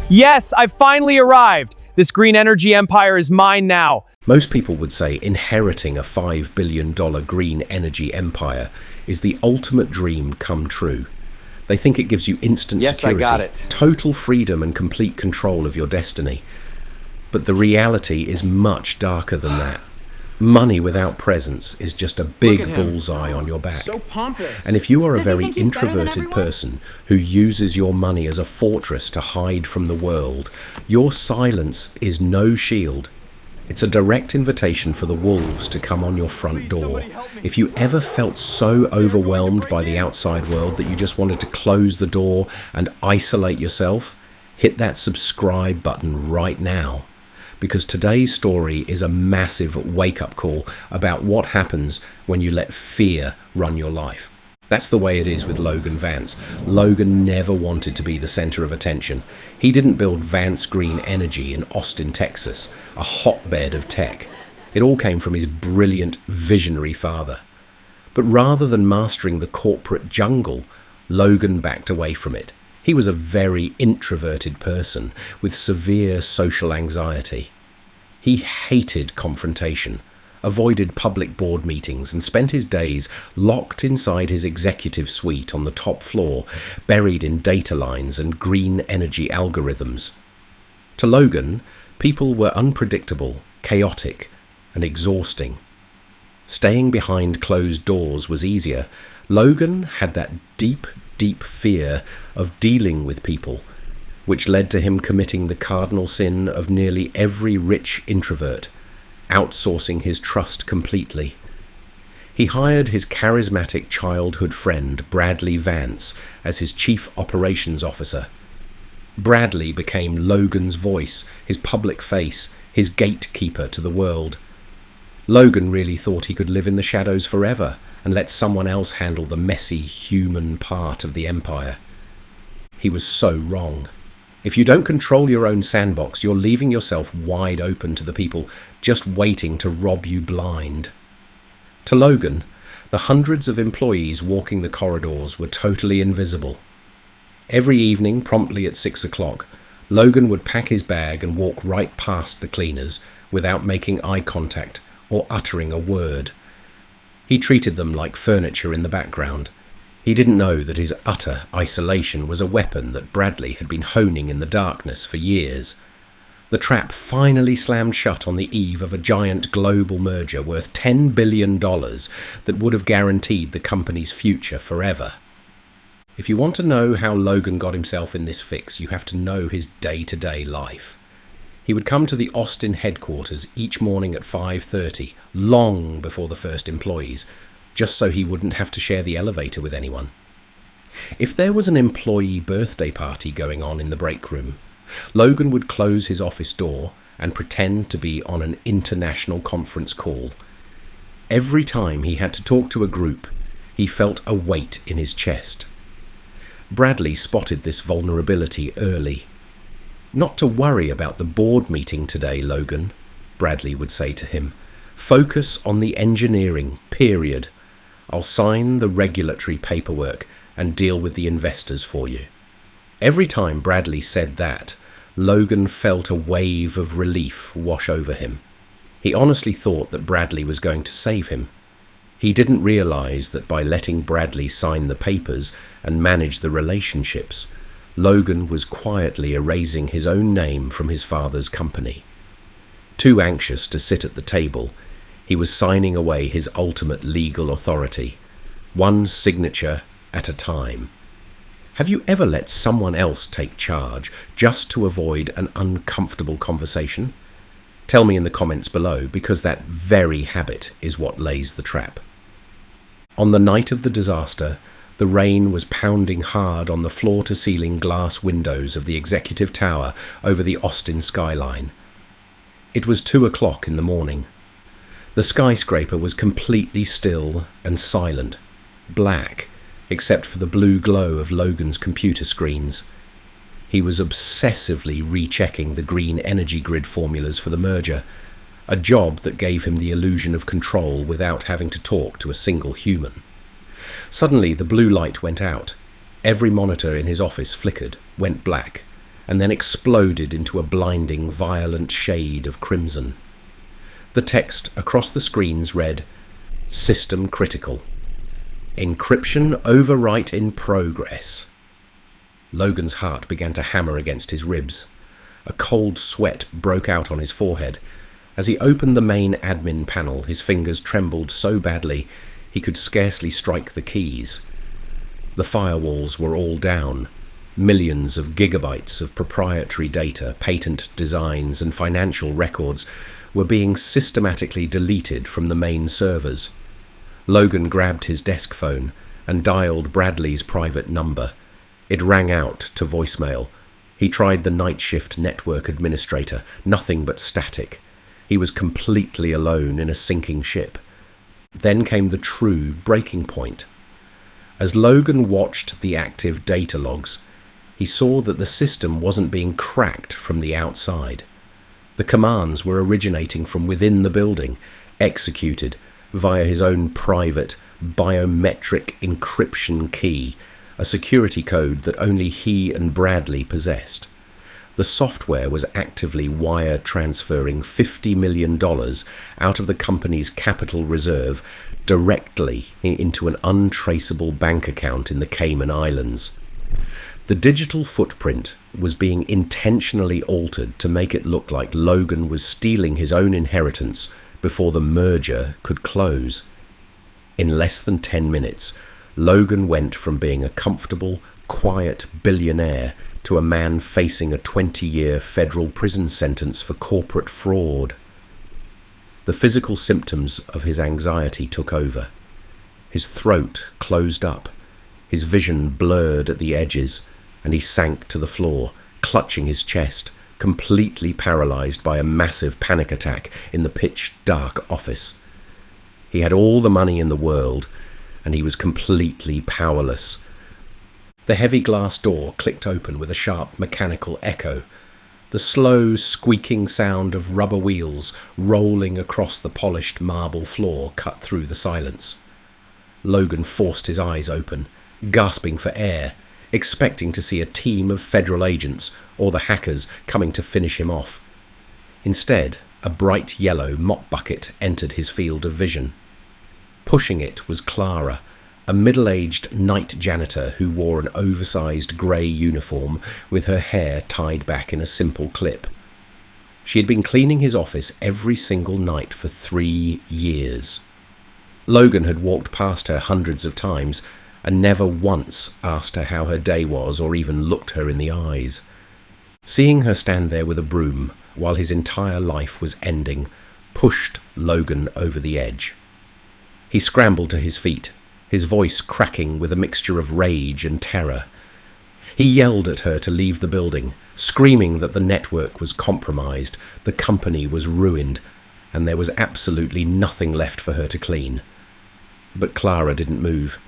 Yes, I've finally arrived. This green energy empire is mine now. Most people would say inheriting a $5 billion green energy empire is the ultimate dream come true. They think it gives you instant security, I got it. total freedom and complete control of your destiny. But the reality is much darker than that. Money without presence is just a big bullseye on your back. So pompous. And if you are a Does he very think he's better than introverted everyone? person who uses your money as a fortress to hide from the world, your silence is no shield. It's a direct invitation for the wolves to come on your front door. If you ever felt so overwhelmed by the outside world that you just wanted to close the door and isolate yourself, hit that subscribe button right now. Because today's story is a massive wake-up call about what happens when you let fear run your life. That's the way it is with Logan Vance. Logan never wanted to be the center of attention. He didn't build Vance Green Energy in Austin, Texas, a hotbed of tech. It all came from his brilliant, visionary father. But rather than mastering the corporate jungle, Logan backed away from it. He was a very introverted person with severe social anxiety. He hated confrontation, avoided public board meetings, and spent his days locked inside his executive suite on the top floor, buried in data lines and green energy algorithms. To Logan, people were unpredictable, chaotic, and exhausting. Staying behind closed doors was easier. Logan had that deep fear of dealing with people, which led to him committing the cardinal sin of nearly every rich introvert, outsourcing his trust completely. He hired his charismatic childhood friend Bradley Vance as his chief operations officer. Bradley became Logan's voice, his public face, his gatekeeper to the world. Logan really thought he could live in the shadows forever and let someone else handle the messy human part of the empire. He was so wrong. If you don't control your own sandbox, you're leaving yourself wide open to the people just waiting to rob you blind. To Logan, the hundreds of employees walking the corridors were totally invisible. Every evening, promptly at 6 o'clock, Logan would pack his bag and walk right past the cleaners without making eye contact or uttering a word. He treated them like furniture in the background. He didn't know that his utter isolation was a weapon that Bradley had been honing in the darkness for years. The trap finally slammed shut on the eve of a giant global merger worth $10 billion that would have guaranteed the company's future forever. If you want to know how Logan got himself in this fix, you have to know his day-to-day life. He would come to the Austin headquarters each morning at 5:30, long before the first employees, just so he wouldn't have to share the elevator with anyone. If there was an employee birthday party going on in the break room, Logan would close his office door and pretend to be on an international conference call. Every time he had to talk to a group, he felt a weight in his chest. Bradley spotted this vulnerability early. "Not to worry about the board meeting today, Logan," Bradley would say to him. "Focus on the engineering, period. I'll sign the regulatory paperwork and deal with the investors for you." Every time Bradley said that, Logan felt a wave of relief wash over him. He honestly thought that Bradley was going to save him. He didn't realize that by letting Bradley sign the papers and manage the relationships, Logan was quietly erasing his own name from his father's company. Too anxious to sit at the table, he was signing away his ultimate legal authority, one signature at a time. Have you ever let someone else take charge just to avoid an uncomfortable conversation? Tell me in the comments below, because that very habit is what lays the trap. On the night of the disaster, the rain was pounding hard on the floor-to-ceiling glass windows of the executive tower over the Austin skyline. It was 2 o'clock in the morning. The skyscraper was completely still and silent, black, except for the blue glow of Logan's computer screens. He was obsessively rechecking the green energy grid formulas for the merger, a job that gave him the illusion of control without having to talk to a single human. Suddenly the blue light went out. Every monitor in his office flickered, went black, and then exploded into a blinding, violent shade of crimson. The text across the screens read, "System critical. Encryption overwrite in progress." Logan's heart began to hammer against his ribs. A cold sweat broke out on his forehead. As he opened the main admin panel, his fingers trembled so badly he could scarcely strike the keys. The firewalls were all down. Millions of gigabytes of proprietary data, patent designs, and financial records were being systematically deleted from the main servers. Logan grabbed his desk phone and dialed Bradley's private number. It rang out to voicemail. He tried the night shift network administrator. Nothing but static. He was completely alone in a sinking ship. Then came the true breaking point. As Logan watched the active data logs, he saw that the system wasn't being cracked from the outside. The commands were originating from within the building, executed via his own private biometric encryption key, a security code that only he and Bradley possessed. The software was actively wire transferring $50 million out of the company's capital reserve directly into an untraceable bank account in the Cayman Islands. The digital footprint was being intentionally altered to make it look like Logan was stealing his own inheritance before the merger could close. In less than 10 minutes, Logan went from being a comfortable, quiet billionaire to a man facing a 20-year federal prison sentence for corporate fraud. The physical symptoms of his anxiety took over. His throat closed up, his vision blurred at the edges, and he sank to the floor, clutching his chest, completely paralyzed by a massive panic attack in the pitch-dark office. He had all the money in the world, and he was completely powerless. The heavy glass door clicked open with a sharp mechanical echo. The slow, squeaking sound of rubber wheels rolling across the polished marble floor cut through the silence. Logan forced his eyes open, gasping for air, expecting to see a team of federal agents or the hackers coming to finish him off. Instead, a bright yellow mop bucket entered his field of vision. Pushing it was Clara, a middle-aged night janitor who wore an oversized grey uniform with her hair tied back in a simple clip. She had been cleaning his office every single night for 3 years. Logan had walked past her hundreds of times and never once asked her how her day was or even looked her in the eyes. Seeing her stand there with a broom while his entire life was ending pushed Logan over the edge. He scrambled to his feet, his voice cracking with a mixture of rage and terror. He yelled at her to leave the building, screaming that the network was compromised, the company was ruined, and there was absolutely nothing left for her to clean. But Clara didn't move.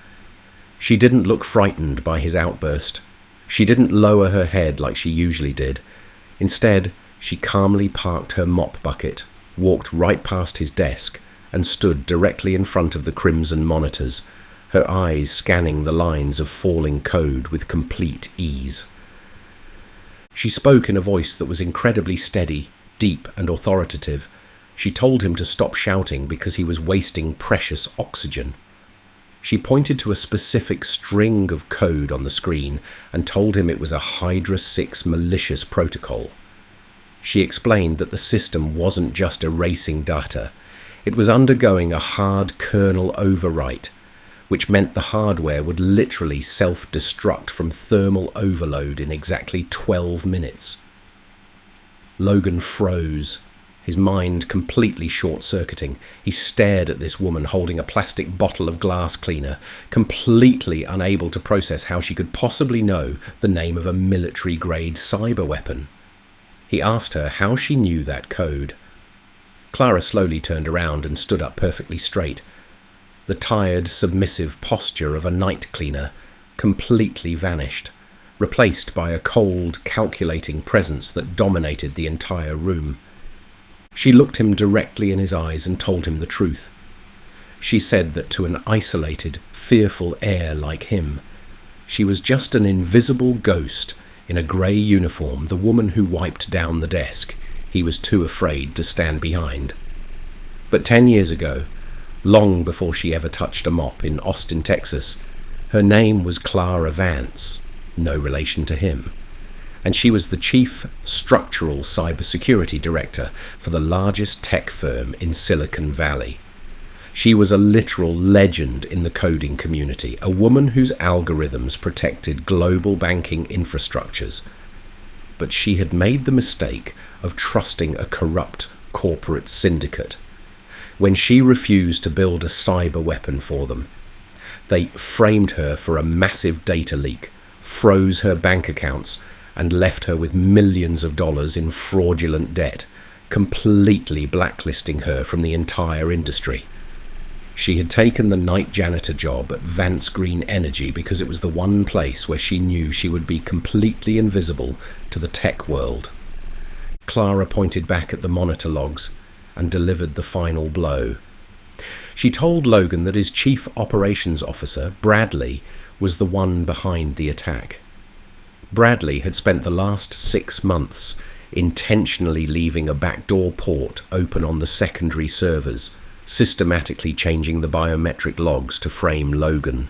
She didn't look frightened by his outburst. She didn't lower her head like she usually did. Instead, she calmly parked her mop bucket, walked right past his desk, and stood directly in front of the crimson monitors, her eyes scanning the lines of falling code with complete ease. She spoke in a voice that was incredibly steady, deep and authoritative. She told him to stop shouting because he was wasting precious oxygen. She pointed to a specific string of code on the screen and told him it was a Hydra 6 malicious protocol. She explained that the system wasn't just erasing data. It was undergoing a hard kernel overwrite, which meant the hardware would literally self-destruct from thermal overload in exactly 12 minutes. Logan froze, his mind completely short-circuiting. He stared at this woman holding a plastic bottle of glass cleaner, completely unable to process how she could possibly know the name of a military-grade cyber weapon. He asked her how she knew that code. Clara slowly turned around and stood up perfectly straight. The tired, submissive posture of a night cleaner completely vanished, replaced by a cold, calculating presence that dominated the entire room. She looked him directly in his eyes and told him the truth. She said that to an isolated, fearful heir like him, she was just an invisible ghost in a grey uniform, the woman who wiped down the desk he was too afraid to stand behind. But 10 years ago, long before she ever touched a mop in Austin, Texas, her name was Clara Vance, no relation to him, and she was the chief structural cybersecurity director for the largest tech firm in Silicon Valley. She was a literal legend in the coding community, a woman whose algorithms protected global banking infrastructures. But she had made the mistake of trusting a corrupt corporate syndicate. When she refused to build a cyber weapon for them, they framed her for a massive data leak, froze her bank accounts, and left her with millions of dollars in fraudulent debt, completely blacklisting her from the entire industry. She had taken the night janitor job at Vance Green Energy because it was the one place where she knew she would be completely invisible to the tech world. Clara pointed back at the monitor logs and delivered the final blow. She told Logan that his chief operations officer, Bradley, was the one behind the attack. Bradley had spent the last 6 months intentionally leaving a backdoor port open on the secondary servers, systematically changing the biometric logs to frame Logan.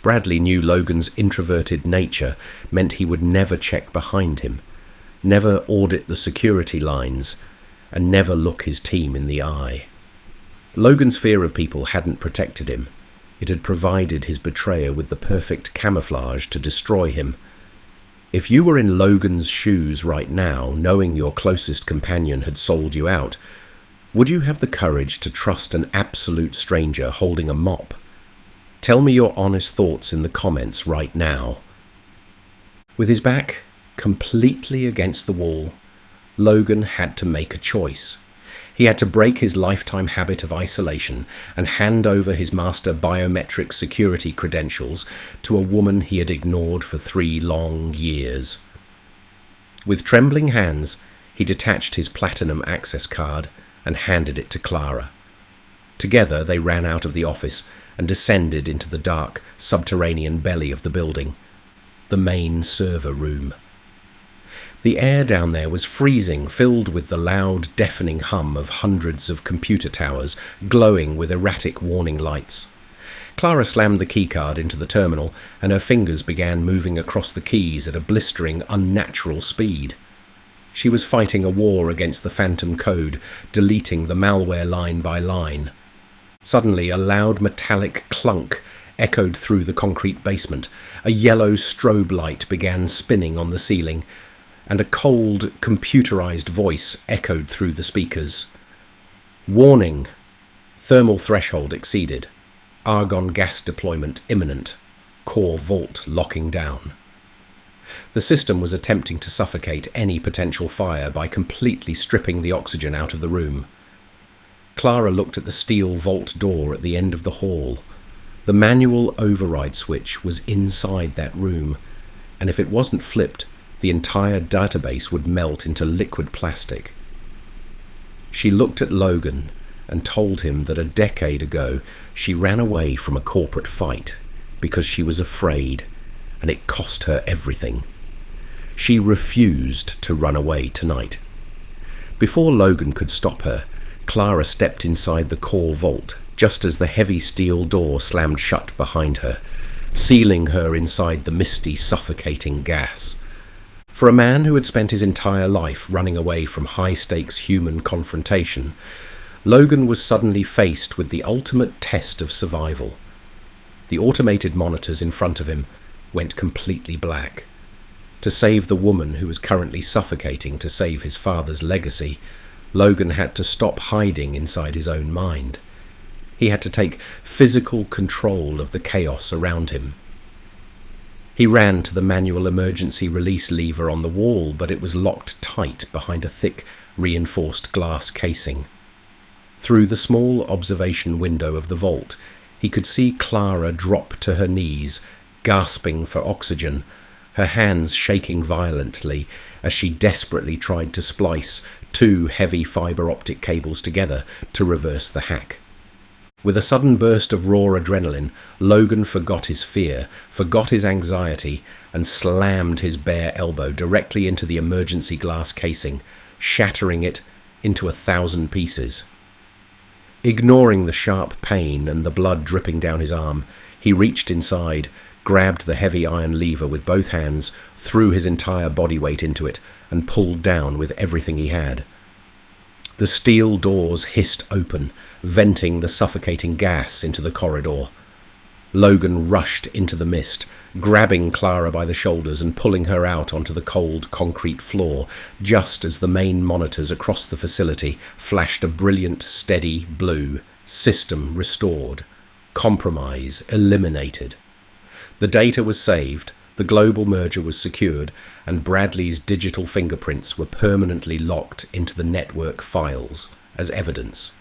Bradley knew Logan's introverted nature meant he would never check behind him, never audit the security lines, and never look his team in the eye. Logan's fear of people hadn't protected him. It had provided his betrayer with the perfect camouflage to destroy him. If you were in Logan's shoes right now, knowing your closest companion had sold you out, would you have the courage to trust an absolute stranger holding a mop? Tell me your honest thoughts in the comments right now. With his back completely against the wall, Logan had to make a choice. He had to break his lifetime habit of isolation and hand over his master biometric security credentials to a woman he had ignored for 3 long years. With trembling hands, he detached his platinum access card and handed it to Clara. Together they ran out of the office and descended into the dark, subterranean belly of the building, the main server room. The air down there was freezing, filled with the loud, deafening hum of hundreds of computer towers glowing with erratic warning lights. Clara slammed the keycard into the terminal, and her fingers began moving across the keys at a blistering, unnatural speed. She was fighting a war against the phantom code, deleting the malware line by line. Suddenly, a loud metallic clunk echoed through the concrete basement. A yellow strobe light began spinning on the ceiling, and a cold, computerized voice echoed through the speakers. Warning! Thermal threshold exceeded. Argon gas deployment imminent. Core vault locking down. The system was attempting to suffocate any potential fire by completely stripping the oxygen out of the room. Clara looked at the steel vault door at the end of the hall. The manual override switch was inside that room, and if it wasn't flipped, the entire database would melt into liquid plastic. She looked at Logan and told him that a decade ago she ran away from a corporate fight because she was afraid, and it cost her everything. She refused to run away tonight. Before Logan could stop her, Clara stepped inside the core vault just as the heavy steel door slammed shut behind her, sealing her inside the misty, suffocating gas. For a man who had spent his entire life running away from high-stakes human confrontation, Logan was suddenly faced with the ultimate test of survival. The automated monitors in front of him went completely black. To save the woman who was currently suffocating to save his father's legacy, Logan had to stop hiding inside his own mind. He had to take physical control of the chaos around him. He ran to the manual emergency release lever on the wall, but it was locked tight behind a thick, reinforced glass casing. Through the small observation window of the vault, he could see Clara drop to her knees, gasping for oxygen, her hands shaking violently as she desperately tried to splice 2 heavy fibre optic cables together to reverse the hack. With a sudden burst of raw adrenaline, Logan forgot his fear, forgot his anxiety, and slammed his bare elbow directly into the emergency glass casing, shattering it into 1,000 pieces. Ignoring the sharp pain and the blood dripping down his arm, he reached inside, grabbed the heavy iron lever with both hands, threw his entire body weight into it, and pulled down with everything he had. The steel doors hissed open, venting the suffocating gas into the corridor. Logan rushed into the mist, grabbing Clara by the shoulders and pulling her out onto the cold concrete floor, just as the main monitors across the facility flashed a brilliant, steady blue. System restored. Compromise eliminated. The data was saved, the global merger was secured, and Bradley's digital fingerprints were permanently locked into the network files as evidence.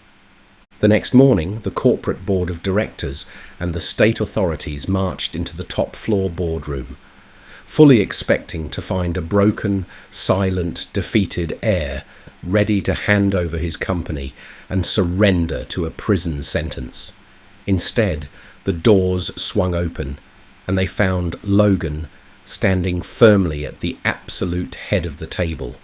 The next morning, the corporate board of directors and the state authorities marched into the top-floor boardroom, fully expecting to find a broken, silent, defeated heir ready to hand over his company and surrender to a prison sentence. Instead, the doors swung open, and they found Logan standing firmly at the absolute head of the table.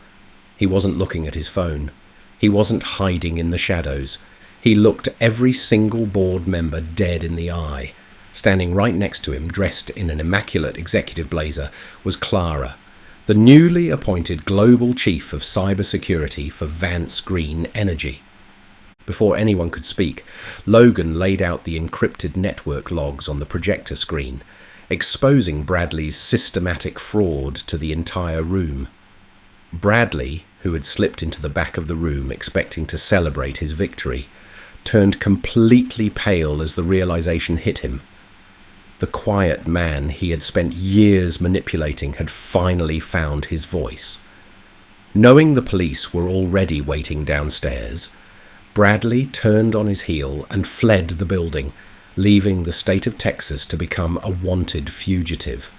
He wasn't looking at his phone. He wasn't hiding in the shadows. He looked every single board member dead in the eye. Standing right next to him, dressed in an immaculate executive blazer, was Clara, the newly appointed Global Chief of Cybersecurity for Vance Green Energy. Before anyone could speak, Logan laid out the encrypted network logs on the projector screen, exposing Bradley's systematic fraud to the entire room. Bradley, who had slipped into the back of the room expecting to celebrate his victory, turned completely pale as the realization hit him. The quiet man he had spent years manipulating had finally found his voice. Knowing the police were already waiting downstairs, Bradley turned on his heel and fled the building, leaving the state of Texas to become a wanted fugitive.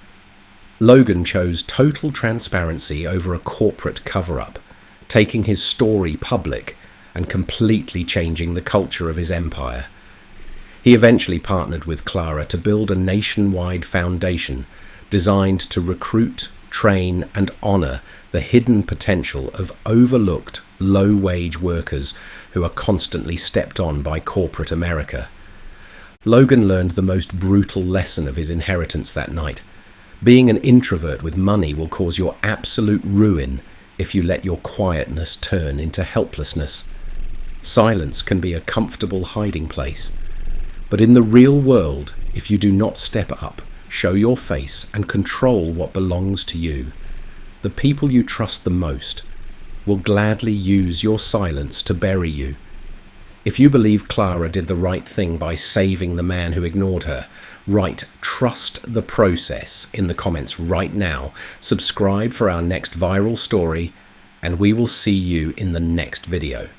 Logan chose total transparency over a corporate cover-up, taking his story public and completely changing the culture of his empire. He eventually partnered with Clara to build a nationwide foundation designed to recruit, train, and honor the hidden potential of overlooked, low-wage workers who are constantly stepped on by corporate America. Logan learned the most brutal lesson of his inheritance that night. Being an introvert with money will cause your absolute ruin if you let your quietness turn into helplessness. Silence can be a comfortable hiding place. But in the real world, if you do not step up, show your face, and control what belongs to you, the people you trust the most will gladly use your silence to bury you. If you believe Clara did the right thing by saving the man who ignored her, write "Trust the process" in the comments right now, subscribe for our next viral story, and we will see you in the next video.